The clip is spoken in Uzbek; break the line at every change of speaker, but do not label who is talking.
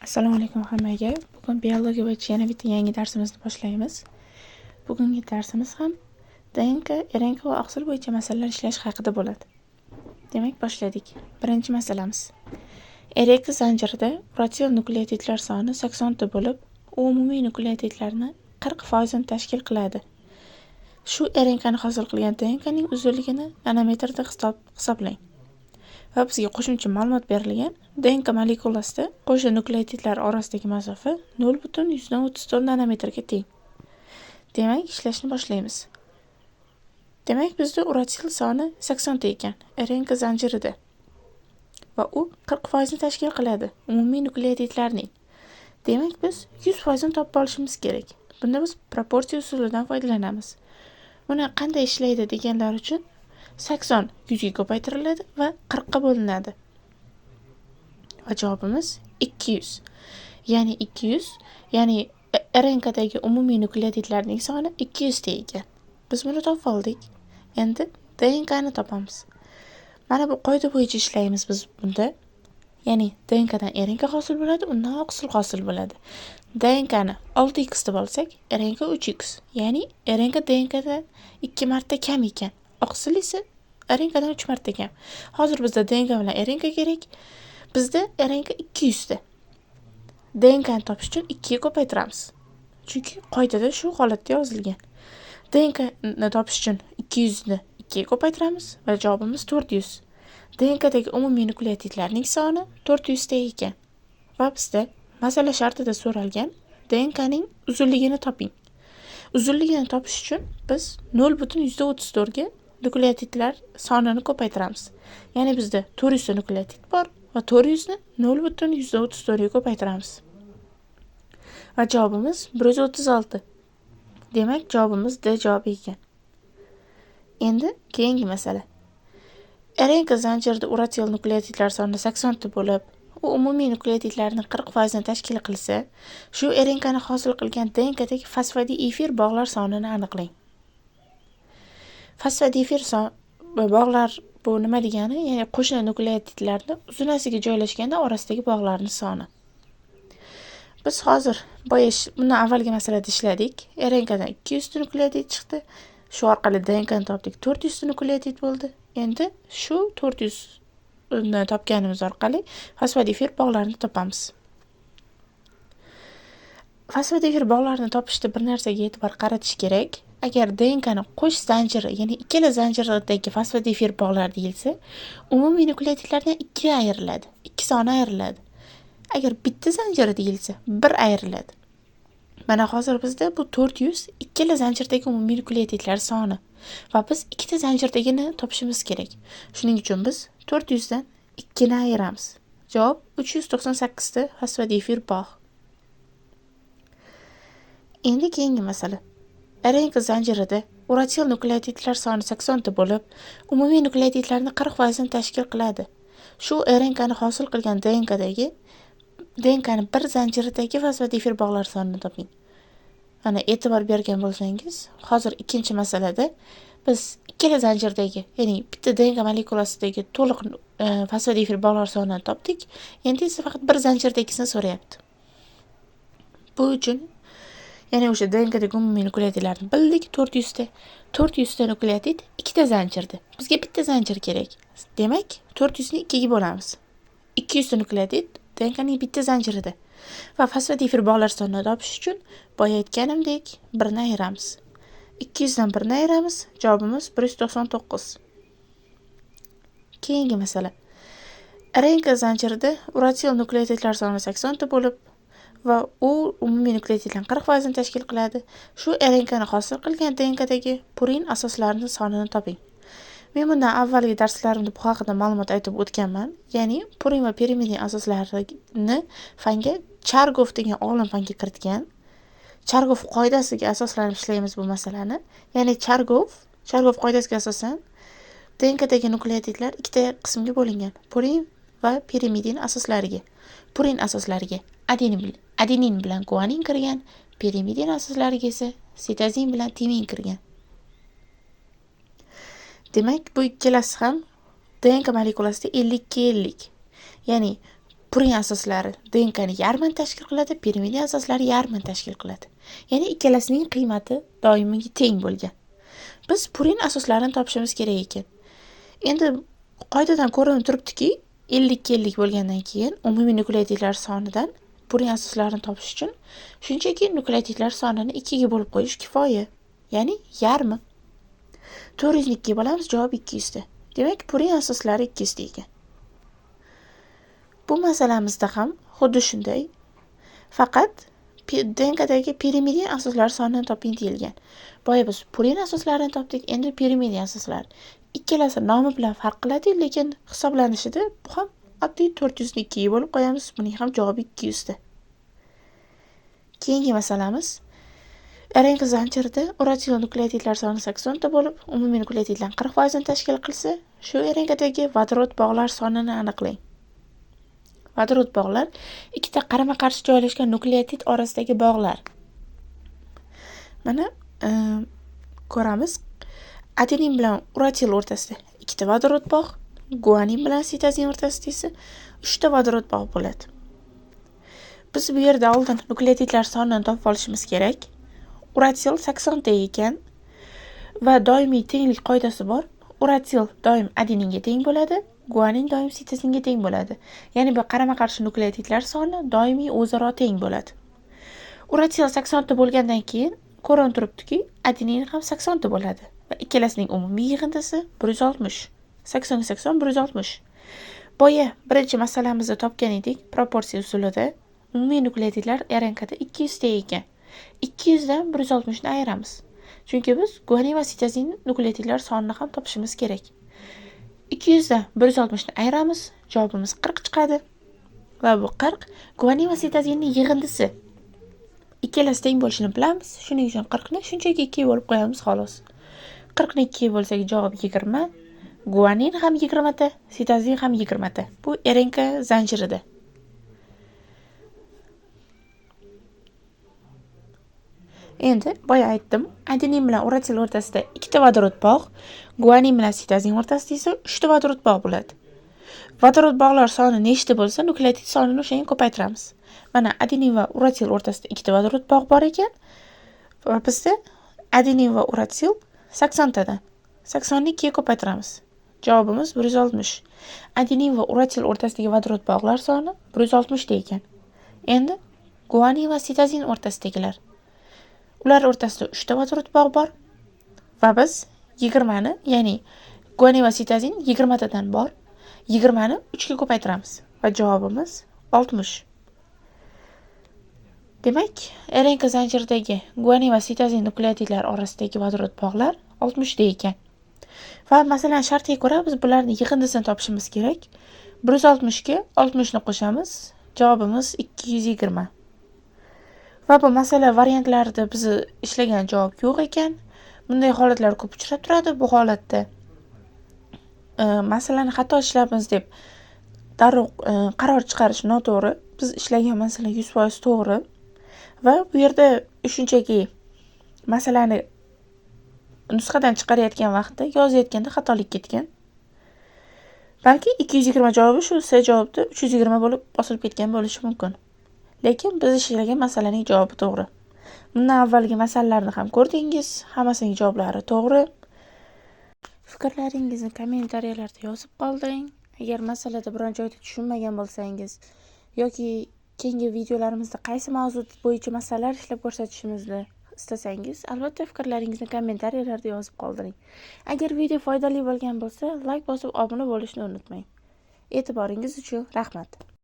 Assalomu alaykum hammaga. Bugun biologiya bo'yicha yana bitta yangi darsimizni boshlaymiz. Bugungi darsimiz ham DNK, RNK va oqsil bo'yicha masalalar ishlash haqida bo'ladi. Demak, boshladik. Birinchi masalamiz. RNK zanjirida uratsion nukleotidlar soni 80 ta bo'lib, u umumiy nukleotidlarning 40% tashkil qiladi. Shu RNKni hosil qilgan DNKning uzunligini nanometrda hisoblang. Va bizga qo'shimcha ma'lumot berilgan. DNK molekulasida qo'shni nukleotidlar orasidagi masofa 0.134 nanometrga teng. Demak, ishlashni boshlaymiz. Demak, bizda uratsil soni 80 ta ekan, RNK zanjirida. Va u 40% tashkil qiladi umumiy nukleotidlarning. Demak, biz 100% topib olishimiz kerak. Bunda biz proporsiya usulidan foydalanamiz. Buni qanday ishlaydi deganlar uchun 80 100 ga ko'paytiriladi va 40 ga bo'linadi. Va javobimiz 200. Ya'ni 200, ya'ni RNKdagi umumiy nukleotidlarning soni 200 ta ekan. Biz buni topib oldik. Endi DNKni topamiz. Mana bu qoida bo'yicha ishlaymiz biz bunda. Ya'ni DNKdan RNK hosil bo'ladi, undan oqsil hosil bo'ladi. DNKni 6x deb olsak, RNK 3x. Ya'ni RNK DNKdan 2 marta kam ekan. Oqsil esa RNKdan 3 marta kam. Hozir bizda DNK bilan RNK kerak. Bizda RNK 200 ta. DNKni topish uchun 2 ga ko'paytiramiz. Chunki qoidada shu holatda yozilgan. DNKni topish uchun 200 ni 2 ga ko'paytiramiz va javobimiz 400. DNKdagi umumiy nukleotidlarning soni 400 ta ekan. Va bizda masala shartida so'ralgan DNKning uzunligini toping. Uzunligini topish uchun biz 0.134 ga nukleotidlar sonini ko'paytiramiz. Ya'ni bizda 400 ta nukleotid bor va 400 ni 0.134 ga ko'paytiramiz. Va javobimiz 136. Demak, javobimiz D javobi ekan. Endi keyingi masala. RNK zanjirida uratsil nukleotidlar soni 80 ta bo'lib, u umumiy nukleotidlarning 40% tashkil qilsa, shu RNKni hosil qilgan DNKdagi fosfodiefer bog'lar sonini aniqlang. Fosfodiefer bog'lar bu nima degani? Ya'ni qo'shni nukleotidlarning uzunasiga joylashganda orasidagi bog'larning soni. Biz hozir bundan avvalgi masalada ishladik. RNKdan 200 ta nukleotid chiqdi. Shu orqali DNKni topdik. 400 ta nukleotid bo'ldi. Endi shu 400 ni topganimiz orqali fosfodiefer bog'larini topamiz. Fosfodiefer bog'larini topishda bir narsaga e'tibor qaratish kerak. Agar DNKni qo'sh zanjiri, ya'ni ikkala zanjirdagi fosfodiefer bog'lar deyilsa, umumiy nukleotidlardan 2 ga ayriladi. 2 soni ayriladi. Agar bitta zanjiri deyilsa, 1 ayriladi. Mana hozir bizda bu 400 ikkala zanjirdagi umumiy nukleotidlar soni va biz ikkita zanjirdagini topishimiz kerak. Shuning uchun biz 400 dan 2 ni ayiramiz. Javob 398 ta fosfodiefer bog'. Endi keyingi masala. RNK zanjirida uratsil nukleotidlar soni 80 ta bo'lib, umumiy nukleotidlarning 40% tashkil qiladi. Shu RNKni hosil qilgan DNKni bir zanjiridagi fosfodiefer bog'lar sonini toping. Mana e'tibor bergan bo'lsangiz, hozir ikkinchi masalada biz ikkala zanjirdagi, ya'ni bitta DNK molekulasidagi to'liq fosfodiefer bog'lar sonini topdik. Endi esa faqat bir zanjirdagisini so'rayapti. Bu uchun ya'ni o'sha DNKdagi umumiy nukleotidlarni bildik 400 ta. 400 ta nukleotid ikkita zanjirda. Bizga bitta zanjir kerak. Demak, 400 ni 2 ga bo'lamiz. 200 ta nukleotid DNKning bitta zanjirida. Va fosfodiefer bog'lar sonini topish uchun boya aytganimdek 1 ni ayiramiz. 200 dan 1 ni ayiramiz. Javobimiz 199. Keyingi masala. RNK zanjirida uratsil nukleotidlar soni 80 ta bo'lib va u umumiy nukleotidlarning 40% tashkil qiladi. Shu RNKni hosil qilgan DNKdagi purin asoslarining sonini toping. Men bundan avvalgi darslarimda bu haqida ma'lumot aytib o'tganman. Ya'ni purin va pirimidin asoslarini fanga Chargov degan olim fanga kiritgan. Chargov qoidasiga asoslanib ishlaymiz bu masalani. Ya'ni Chargov qoidasiga asosan DNKdagi nukleotidlar ikkita qismga bo'lingan. Purin va pirimidin asoslariga. Purin asoslariga adenin bilan guanin kirgan, pirimidin asoslariga esa sitozin bilan timin kirgan. Demak, bu ikkalasi ham DNK molekulasida 50-50. Ya'ni purin asoslari DNKni yarmini tashkil qiladi, pirimidin asoslari yarmini tashkil qiladi. Ya'ni ikkalasining qiymati doimiy teng bo'lgan. Biz purin asoslarini topishimiz kerak ekan. Endi qoidadan ko'rinib turibdiki, 50-50 bo'lgandan keyin umumiy nukleotidlar sonidan purin asoslarini topish uchun shunchaki nukleotidlar sonini 2 ga bo'lib qo'yish kifoya. Ya'ni yarmi. 400 ni 2 bo'lamiz, javob 200 ta. Demak, purin asoslari 200 ta ekan. Bu masalamizda ham xuddi shunday. Faqat DNKdagi pirimidin asoslar sonini toping deyilgan. Boya biz purin asoslarini topdik, endi pirimidin asoslar. Ikkalasi nomi bilan farq qiladi, lekin hisoblanishida bu ham oddiy 400 ni 2 ga bo'lib qo'yamiz. Buning ham javobi 200 ta. Keyingi masalamiz RNK zanjirida uratil nukleotidlar soni 80 ta bo'lib, umumiy nukleotidlar 40% ni tashkil qilsa, shu RNKdagi vodorod bog'lar sonini aniqlang. Vodorod bog'lar ikkita qarama-qarshi joylashgan nukleotid orasidagi bog'lar. Mana ko'ramiz. Adenin bilan uratil o'rtasida ikkita vodorod bog', guanin bilan sitozin o'rtasida esa 3 ta vodorod bog' bo'ladi. Biz bu yerda oldin nukleotidlar sonini topib olishimiz kerak. Uratil 80 ta ekan va doimiy tenglik qoidasi bor. Uratil doim adeninga teng bo'ladi, guanin doim sitozinga teng bo'ladi. Ya'ni bu qarama-qarshi nukleotidlar soni doimiy o'zaro teng bo'ladi. Uratil 80 ta bo'lgandan keyin ko'rinib turibdiki, adenin ham 80 ta bo'ladi va ikkalasining umumiy yig'indisi 160. 80 ga 80 160. Boya birinchi masalamizda topgan edik, proporsiya usulida umumiy nukleotidlar RNKda 200 ta ekan. 200 dan 160 ni ayiramiz. Chunki biz guanin va sitozin nukleotidlar sonini ham topishimiz kerak. 200 dan 160 ni ayiramiz, javobimiz 40 chiqadi. Va bu 40 guanin va sitozinning yig'indisi. Ikkalasi teng bo'lishini bilamiz. Shuning uchun 40 ni shunchaki 2 bo'lib qo'yamiz xolos. 40 ni 2 bo'lsak javob 20. Guanin ham 20 ta, sitozin ham 20 ta. Bu RNK zanjirida. Endi boya aytdim, adenin bilan uratil o'rtasida ikkita vodorod bog', guanin bilan sitozin o'rtasida esa 3 ta vodorod bog' bo'ladi. Vodorod bog'lar soni nechta bo'lsa, nukleotid sonini o'shanga ko'paytiramiz. Mana adenin va uratil o'rtasida ikkita vodorod bog' bor ekan va bizda adenin va uratil 80 tadan 80 ni 2 ga ko'paytiramiz. Javobimiz 160. Adenin va uratil o'rtasidagi vodorod bog'lar soni 160 ta ekan. Endi guanin va sitozin o'rtasidagilar. Ular o'rtasida 3 ta vodorod bog' bor va biz 20 ni, ya'ni guanin va sitozin 20 tadan bor, 20 ni 3 ga ko'paytiramiz va javobimiz 60. Demak, RNK zanjiridagi guanin va sitozin nukleotidlar orasidagi vodorod bog'lar 60 ta ekan. Va masalan shartga ko'ra biz bularning yig'indisini topishimiz kerak. 160 ga 60 ni qo'shamiz, javobimiz 220. Va bu masala variantlarida biz ishlagan javob yo'q ekan. Bunday holatlar ko'p uchrab turadi. Bu holatda masalani xato ishlabmiz deb darrov qaror chiqarish noto'g'ri. Biz ishlagan masala 100% to'g'ri. Va bu yerda shunchaki masalani nusxadan chiqarayotgan vaqtda yozayotganda xatolik ketgan. Balki 220 javobi shu C javobda 320 bo'lib bosilib ketgan bo'lishi mumkin. Lekin biz ishlagan masalaning javobi to'g'ri. Bundan avvalgi masalalarni ham ko'rdingiz, hammasining javoblari to'g'ri. Fikrlaringizni kommentariyalarda yozib qolding. Agar masalada biron joyda tushunmagan bo'lsangiz yoki keyingi videolarimizda qaysi mavzu bo'yicha masalalar ishlab ko'rsatishimizni istasangiz, albatta fikrlaringizni kommentariyalarda yozib qoldiring. Agar video foydali bo'lgan bo'lsa, like bosib obuna bo'lishni unutmang. E'tiboringiz uchun rahmat.